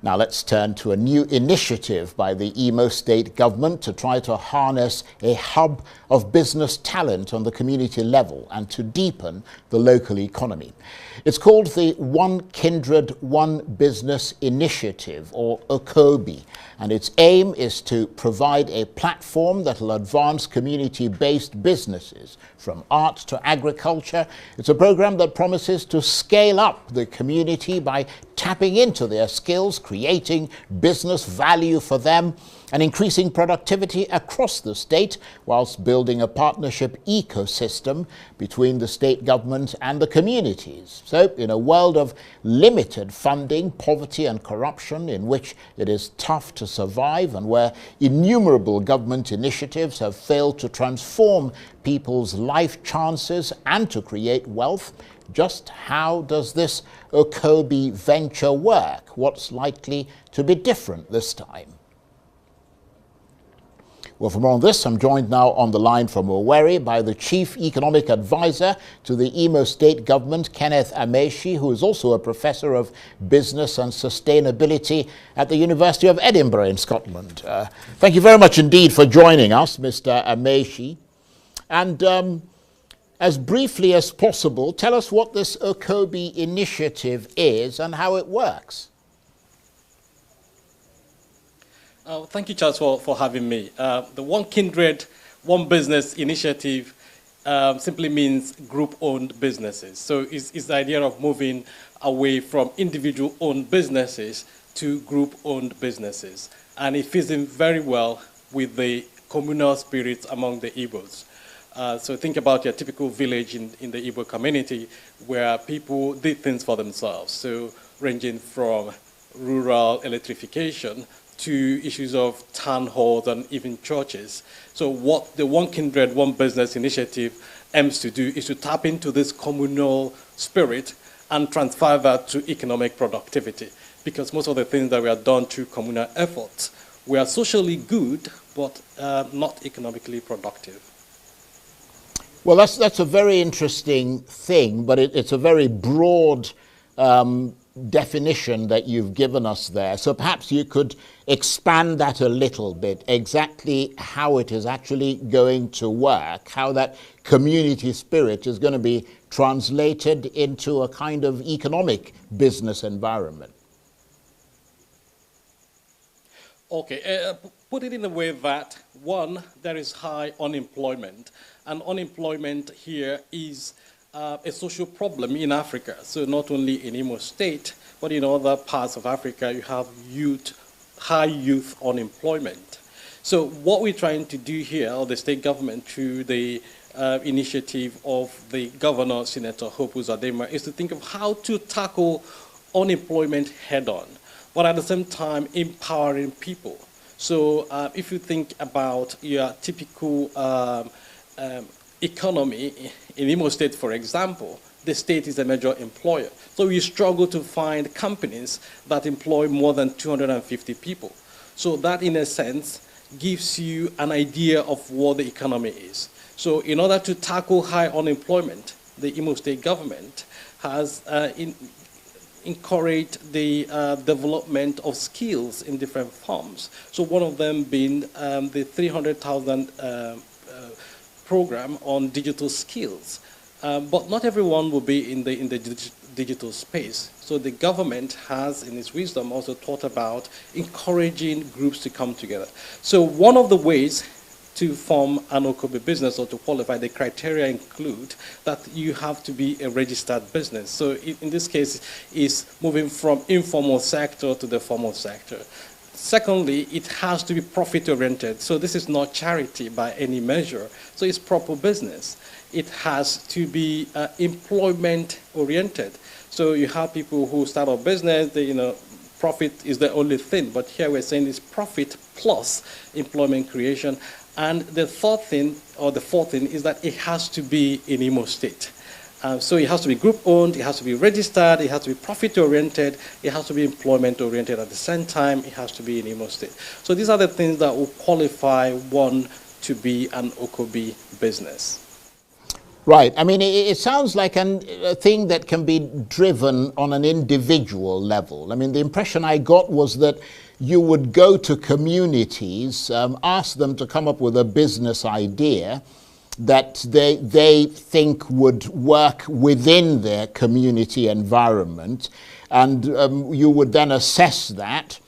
Now let's turn to a new initiative by the Imo State government to try to harness a hub of business talent on the community level and to deepen the local economy. It's called the One Kindred, One Business Initiative, or OKOBI, and its aim is to provide a platform that will advance community-based businesses from art to agriculture. It's a program that promises to scale up the community by tapping into their skills, creating business value for them, and increasing productivity across the state, whilst building a partnership ecosystem between the state government and the communities. So, in a world of limited funding, poverty and corruption, in which it is tough to survive and where innumerable government initiatives have failed to transform people's life chances and to create wealth, just how does this OKOBI venture work? What's likely to be different this time? Well, for more on this, I'm joined now on the line from Owerri by the Chief Economic Advisor to the Imo State Government, Kenneth Amaechi, who is also a Professor of Business and Sustainability at the University of Edinburgh in Scotland. Thank you very much indeed for joining us, Mr. Amaechi. And as briefly as possible, tell us what this OKOBI initiative is and how it works. Thank you, Charles, for having me. The One Kindred, One Business initiative simply means group-owned businesses. So it's the idea of moving away from individual-owned businesses to group-owned businesses. And it fits in very well with the communal spirit among the Igbos. So think about your typical village in the Igbo community where people did things for themselves. So ranging from rural electrification to issues of town halls and even churches. So what the One Kindred, One Business initiative aims to do is to tap into this communal spirit and transfer that to economic productivity. Because most of the things that were done through communal efforts were socially good, but not economically productive. Well, that's a very interesting thing, but it's a very broad definition that you've given us there. So perhaps you could expand that a little bit, exactly how it is actually going to work, how that community spirit is going to be translated into a kind of economic business environment. Okay, put it in a way that, one, there is high unemployment, and unemployment here is a social problem in Africa. So not only in Imo State, but in other parts of Africa, you have high youth unemployment. So what we're trying to do here, or the state government, through the initiative of the governor, Senator Hope Uzodinma, is to think of how to tackle unemployment head-on, but at the same time empowering people. So if you think about your typical economy in Imo State, for example, the state is a major employer. So we struggle to find companies that employ more than 250 people. So that, in a sense, gives you an idea of what the economy is. So in order to tackle high unemployment, the Imo State government has encouraged the development of skills in different forms. So one of them being the 300,000 program on digital skills. But not everyone will be in the digital space. So the government has, in its wisdom, also thought about encouraging groups to come together. So one of the ways to form an OKOBI business or to qualify, the criteria include that you have to be a registered business. So in this case, is moving from informal sector to the formal sector. Secondly, it has to be profit-oriented. So this is not charity by any measure. So it's proper business. It has to be employment-oriented. So you have people who start a business, profit is the only thing. But here we're saying it's profit plus employment creation. And the third thing, or the fourth thing, is that it has to be in Imo State. So it has to be group-owned, it has to be registered, it has to be profit-oriented, it has to be employment-oriented at the same time, it has to be in Imo State. So these are the things that will qualify one to be an OKOBI business. Right. I mean, it sounds like a thing that can be driven on an individual level. I mean, the impression I got was that you would go to communities, ask them to come up with a business idea that they think would work within their community environment, and you would then assess that,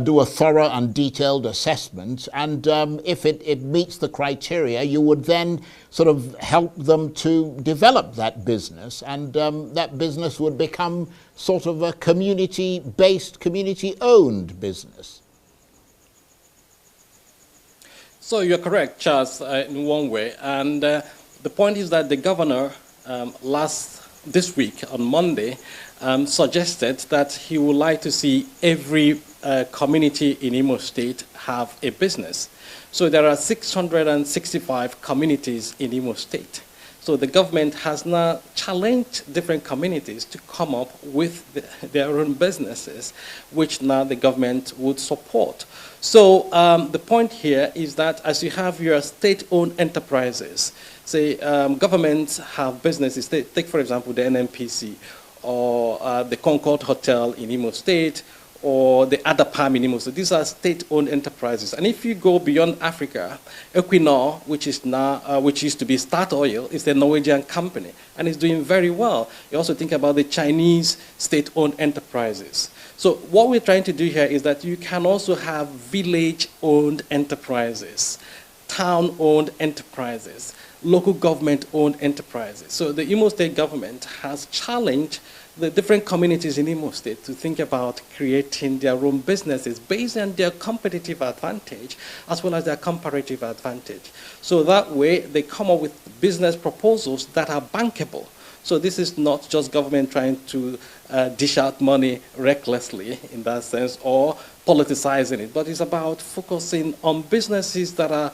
do a thorough and detailed assessment, and if it meets the criteria, you would then sort of help them to develop that business, and that business would become sort of a community-based, community-owned business. So you're correct, Charles, in one way, and the point is that the governor this week on Monday suggested that he would like to see every community in Imo State have a business. So there are 665 communities in Imo State. So the government has now challenged different communities to come up with their own businesses, which now the government would support. So the point here is that as you have your state-owned enterprises, say governments have businesses, take for example the NNPC, or the Concord Hotel in Imo State, or the Adapam in Imo State. These are state-owned enterprises. And if you go beyond Africa, Equinor, which is now, which used to be Statoil, is a Norwegian company, and is doing very well. You also think about the Chinese state-owned enterprises. So what we're trying to do here is that you can also have village-owned enterprises, town-owned enterprises, local government-owned enterprises. So the Imo State government has challenged the different communities in Imo State to think about creating their own businesses based on their competitive advantage as well as their comparative advantage. So that way they come up with business proposals that are bankable. So this is not just government trying to dish out money recklessly in that sense or politicizing it, but it's about focusing on businesses that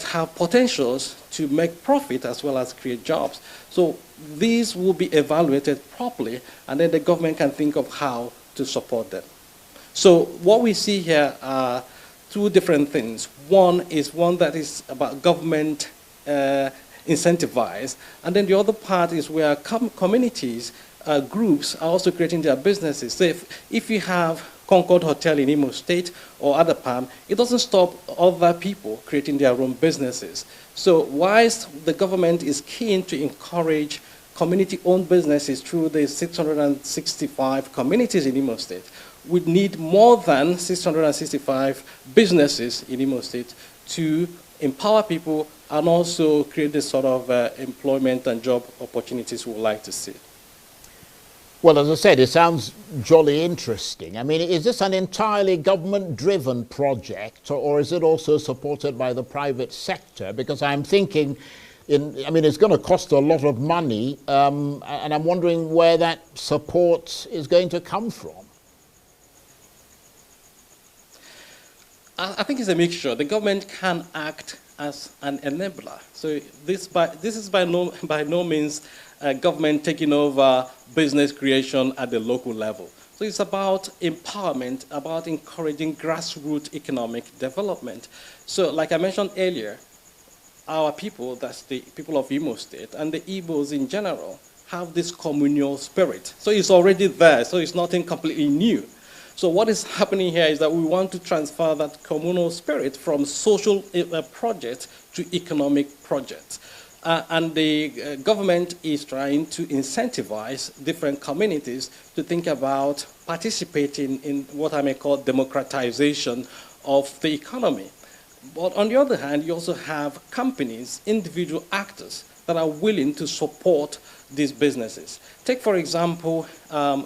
have potentials to make profit as well as create jobs. So these will be evaluated properly, and then the government can think of how to support them. So what we see here are two different things. One is one that is about government incentivized, and then the other part is where communities, groups are also creating their businesses. So if you have Concord Hotel in Imo State or Adapam, it doesn't stop other people creating their own businesses. So whilst the government is keen to encourage community-owned businesses through the 665 communities in Imo State, we need more than 665 businesses in Imo State to empower people and also create the sort of employment and job opportunities we would like to see. Well, as I said, it sounds jolly interesting. I mean, is this an entirely government-driven project, or is it also supported by the private sector? Because I'm thinking, I mean, it's going to cost a lot of money, and I'm wondering where that support is going to come from. I think it's a mixture. The government can act as an enabler. So this is by no means government taking over business creation at the local level. So it's about empowerment, about encouraging grassroots economic development. So like I mentioned earlier, our people, that's the people of Imo State, and the Igbos in general, have this communal spirit. So it's already there, so it's nothing completely new. So what is happening here is that we want to transfer that communal spirit from social projects to economic projects. And the government is trying to incentivize different communities to think about participating in what I may call democratization of the economy. But on the other hand, you also have companies, individual actors that are willing to support these businesses. Take, for example,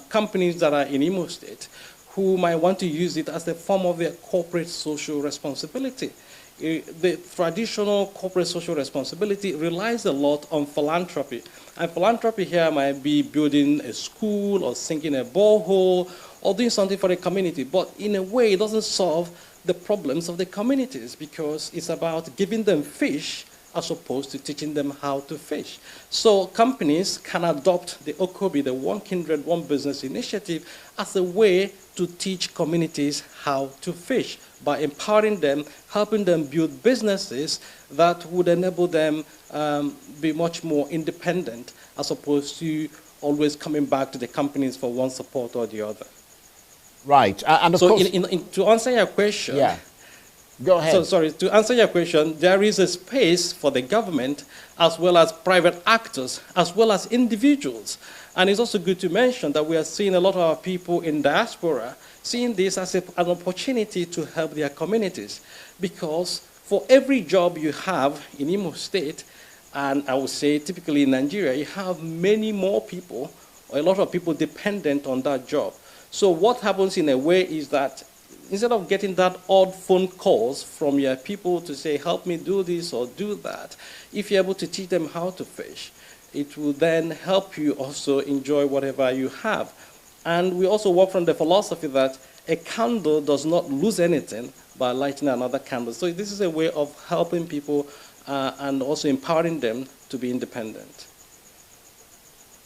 companies that are in Imo State who might want to use it as a form of their corporate social responsibility. The traditional corporate social responsibility relies a lot on philanthropy. And philanthropy here might be building a school or sinking a borehole or doing something for the community. But in a way, it doesn't solve the problems of the communities because it's about giving them fish as opposed to teaching them how to fish. So companies can adopt the OKOBI, the One Kindred, One Business initiative, as a way to teach communities how to fish, by empowering them, helping them build businesses that would enable them be much more independent as opposed to always coming back to the companies for one support or the other. Right. And of course, to answer your question, yeah. Go ahead. So, sorry, to answer your question, there is a space for the government as well as private actors, as well as individuals. And it's also good to mention that we are seeing a lot of our people in diaspora seeing this as an opportunity to help their communities. Because for every job you have in Imo State, and I would say typically in Nigeria, you have many more people, or a lot of people dependent on that job. So what happens in a way is that instead of getting that odd phone calls from your people to say, help me do this or do that, if you're able to teach them how to fish, it will then help you also enjoy whatever you have. And we also work from the philosophy that a candle does not lose anything by lighting another candle. So this is a way of helping people and also empowering them to be independent.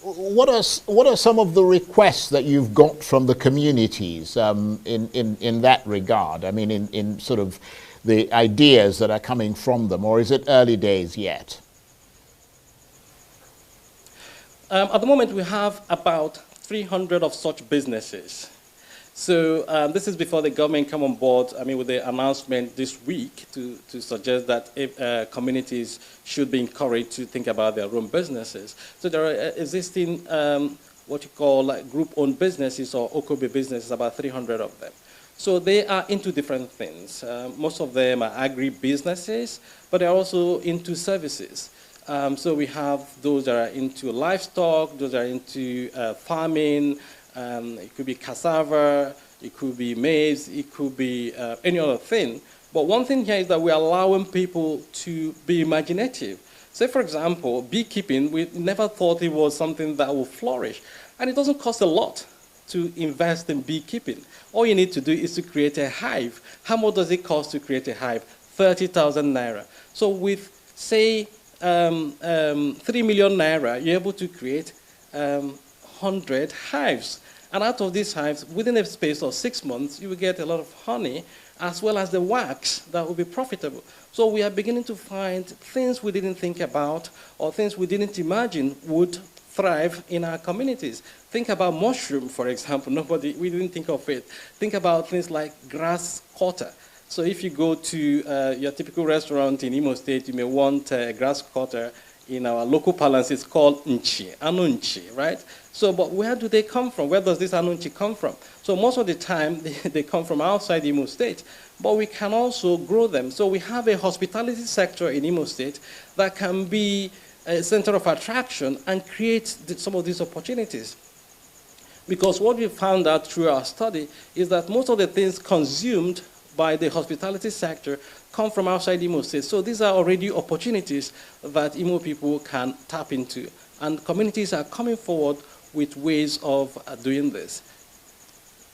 What are some of the requests that you've got from the communities in that regard? I mean, in sort of the ideas that are coming from them, or is it early days yet? At the moment, we have about 300 of such businesses. So this is before the government come on board, I mean, with the announcement this week to suggest that communities should be encouraged to think about their own businesses. So there are existing what you call like group-owned businesses or OKOBI businesses, about 300 of them. So they are into different things. Most of them are agri-businesses, but they're also into services. So we have those that are into livestock, those that are into farming. It could be cassava, it could be maize, it could be any other thing. But one thing here is that we're allowing people to be imaginative. Say, for example, beekeeping, we never thought it was something that would flourish. And it doesn't cost a lot to invest in beekeeping. All you need to do is to create a hive. How much does it cost to create a hive? 30,000 naira. So with, say, 3 million naira, you're able to create 100 hives. And out of these hives, within a space of 6 months, you will get a lot of honey, as well as the wax that will be profitable. So we are beginning to find things we didn't think about, or things we didn't imagine would thrive in our communities. Think about mushroom, for example. We didn't think of it. Think about things like grass cutter. So if you go to your typical restaurant in Imo State, you may want a grass cutter. In our local parlance, it's called nchi, anunchi, right? So, but where do they come from? Where does this anunchi come from? So most of the time, they come from outside Imo State, but we can also grow them. So we have a hospitality sector in Imo State that can be a center of attraction and create some of these opportunities. Because what we found out through our study is that most of the things consumed by the hospitality sector come from outside Imo State. So these are already opportunities that Imo people can tap into. And communities are coming forward with ways of doing this.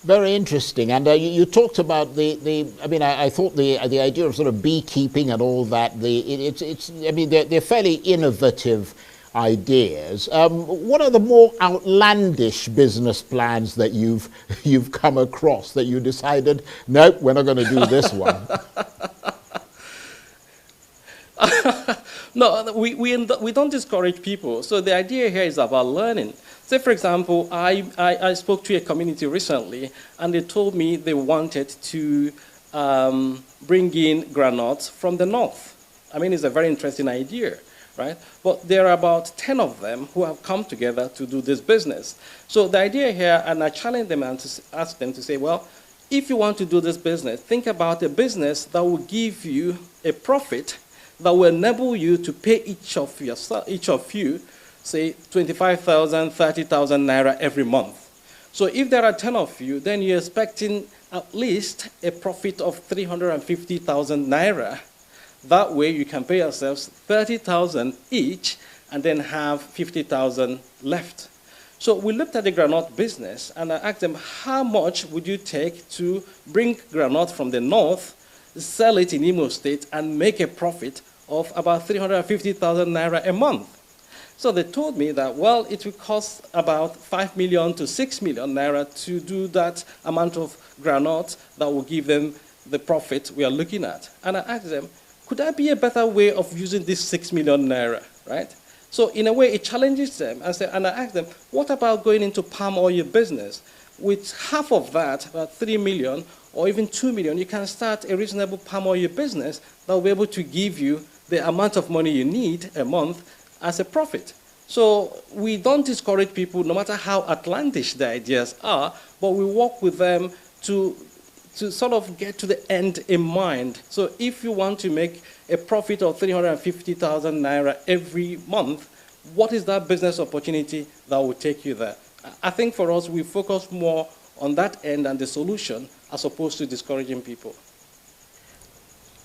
Very interesting. And you talked about I thought the idea of sort of beekeeping and all that, they're fairly innovative ideas. What are the more outlandish business plans that you've come across that you decided, nope, we're not going to do this one? No, we don't discourage people. So the idea here is about learning. Say, for example, I spoke to a community recently, and they told me they wanted to bring in granules from the north. I mean, it's a very interesting idea, right? But there are about 10 of them who have come together to do this business. So the idea here, and I challenge them and to ask them to say, well, if you want to do this business, think about a business that will give you a profit that will enable you to pay each of you, say, 25,000, 30,000 naira every month. So if there are 10 of you, then you're expecting at least a profit of 350,000 naira. That way you can pay yourselves 30,000 each and then have 50,000 left. So we looked at the granite business and I asked them, how much would you take to bring granite from the north, sell it in Imo State, and make a profit of about 350,000 naira a month? So they told me that, well, it would cost about 5 million to 6 million naira to do that amount of granite that will give them the profit we are looking at. And I asked them, could there be a better way of using this 6 million naira, right? So in a way, it challenges them. And I asked them, what about going into palm oil business? With half of that, about 3 million or even 2 million, you can start a reasonable palm oil business that will be able to give you the amount of money you need a month as a profit. So we don't discourage people, no matter how outlandish the ideas are, but we work with them to sort of get to the end in mind. So if you want to make a profit of 350,000 naira every month, what is that business opportunity that will take you there? I think for us, we focus more on that end and the solution as opposed to discouraging people.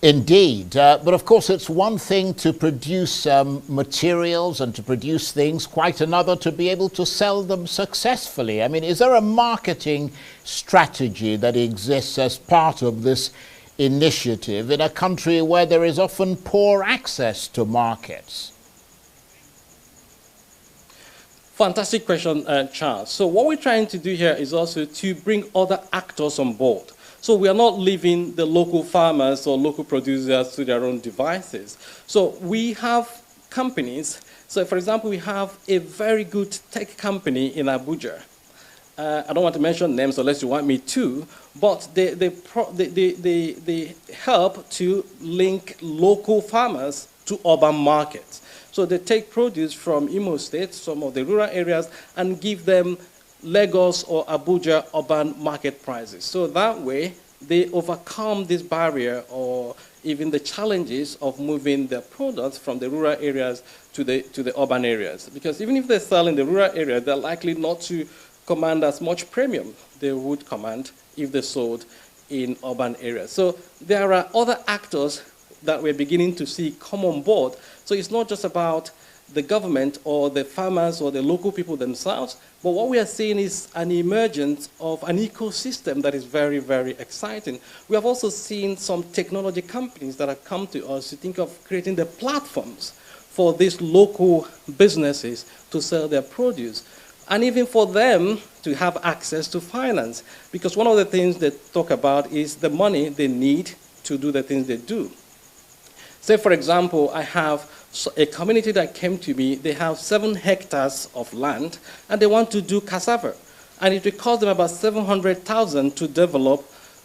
Indeed, but of course it's one thing to produce materials and to produce things, quite another to be able to sell them successfully. I mean, is there a marketing strategy that exists as part of this initiative in a country where there is often poor access to markets? Fantastic question, Charles. So what we're trying to do here is also to bring other actors on board. So we are not leaving the local farmers or local producers to their own devices. So we have companies. So for example, we have a very good tech company in Abuja. I don't want to mention names unless you want me to, but they help to link local farmers to urban markets. So they take produce from Imo State, some of the rural areas, and give them Lagos or Abuja urban market prices. So that way, they overcome this barrier or even the challenges of moving their products from the rural areas to the urban areas. Because even if they sell in the rural area, they're likely not to command as much premium they would command if they sold in urban areas. So there are other actors that we're beginning to see come on board. So it's not just about the government or the farmers or the local people themselves, but what we are seeing is an emergence of an ecosystem that is very, very exciting. We have also seen some technology companies that have come to us to think of creating the platforms for these local businesses to sell their produce, and even for them to have access to finance. Because one of the things they talk about is the money they need to do the things they do. Say, for example, I have a community that came to me. They have 7 hectares of land, and they want to do cassava. And it will cost them about 700,000 to develop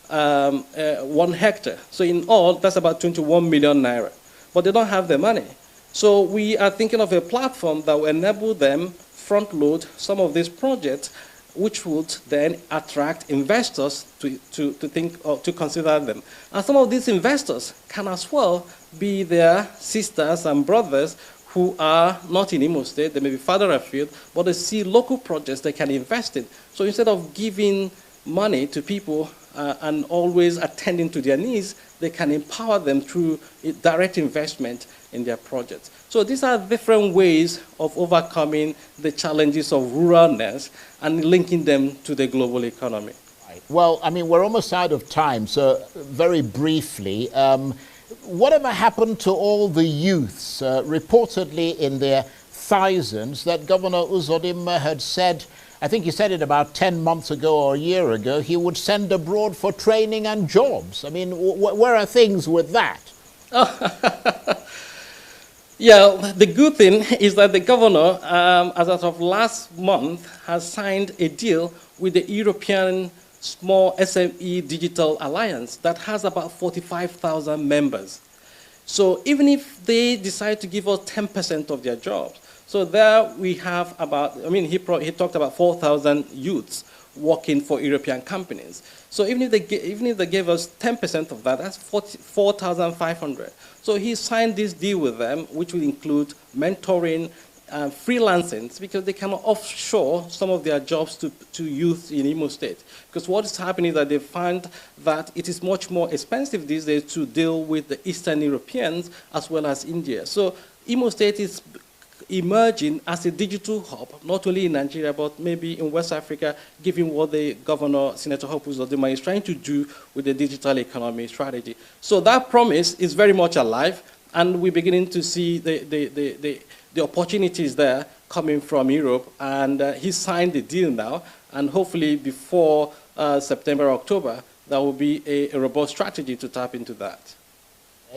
1 hectare. So in all, that's about 21 million naira. But they don't have the money. So we are thinking of a platform that will enable them front load some of these projects, which would then attract investors to consider them. And some of these investors can as well be their sisters and brothers who are not in Imo State. They may be farther afield, but they see local projects they can invest in. So instead of giving money to people and always attending to their needs, they can empower them through direct investment in their projects. So these are different ways of overcoming the challenges of ruralness and linking them to the global economy. Right. Well, I mean, we're almost out of time, so very briefly, whatever happened to all the youths, reportedly in their thousands, that Governor Uzodimma had said, I think he said it about 10 months ago or a year ago, he would send abroad for training and jobs. I mean, where are things with that? Yeah, the good thing is that the governor, as of last month, has signed a deal with the European Small SME Digital Alliance that has about 45,000 members. So even if they decide to give us 10% of their jobs, so there we have about, I mean, he talked about 4,000 youths working for European companies. So even if they gave us 10% of that, that's 4,500. So he signed this deal with them, which will include mentoring, freelancing, because they can offshore some of their jobs to youth in Imo State. Because what is happening is that they find that it is much more expensive these days to deal with the Eastern Europeans as well as India. So Imo State is emerging as a digital hub, not only in Nigeria, but maybe in West Africa, given what the governor, Senator Hope Uzodimma, is trying to do with the digital economy strategy. So that promise is very much alive, and we're beginning to see the opportunities there coming from Europe, and he signed the deal now, and hopefully before September, October, there will be a robust strategy to tap into that.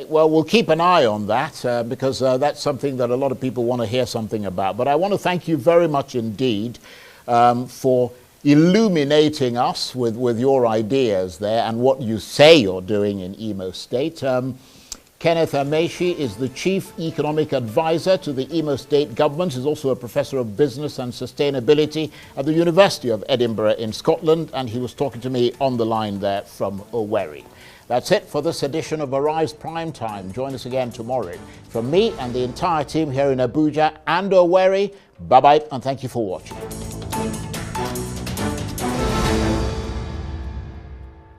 Well, we'll keep an eye on that because that's something that a lot of people want to hear something about. But I want to thank you very much indeed for illuminating us with your ideas there and what you say you're doing in Imo State. Kenneth Amechi is the Chief Economic Advisor to the Imo State Government. He's also a Professor of Business and Sustainability at the University of Edinburgh in Scotland, and he was talking to me on the line there from Owerri. That's it for this edition of Arise Prime Time. Join us again tomorrow. From me and the entire team here in Abuja and Owerri, bye-bye and thank you for watching.